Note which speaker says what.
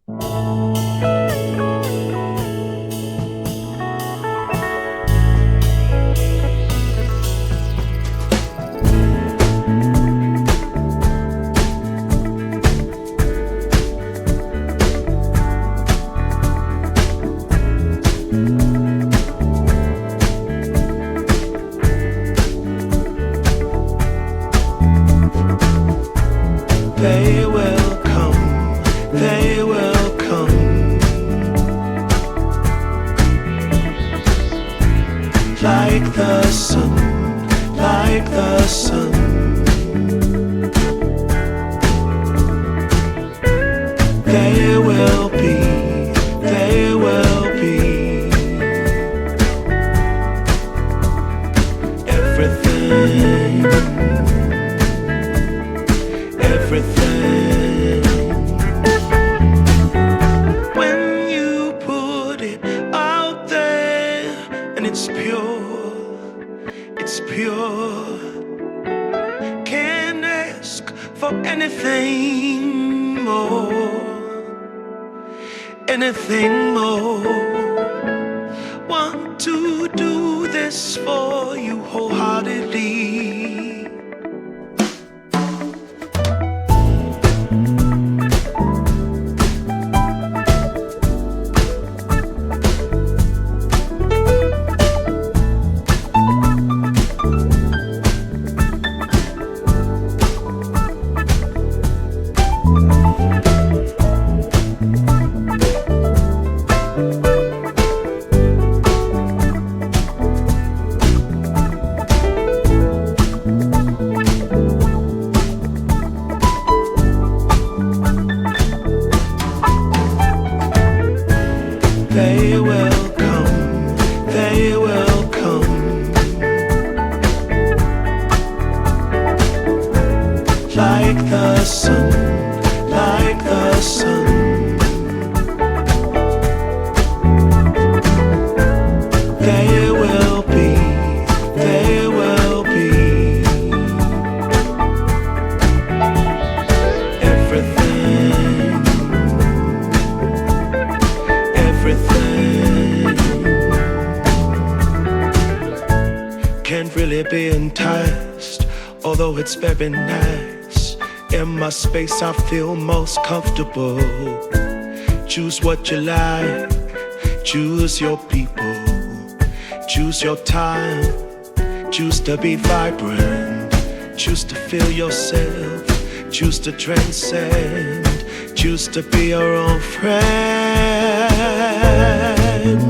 Speaker 1: They will come, they will come, like the sun, like the sun. They will be, they will be everything, everything. When you put it out there and it's pure, can't ask for anything more, anything more. Want to do this for you wholeheartedly. They will come, they will come, like the sun, like the sun. They will be, they will be everything, everything. Can't really be enticed, although it's very nice. In my space I feel most comfortable. Choose what you like, choose your people, choose your time, choose to be vibrant, choose to feel yourself, choose to transcend, choose to be your own friend.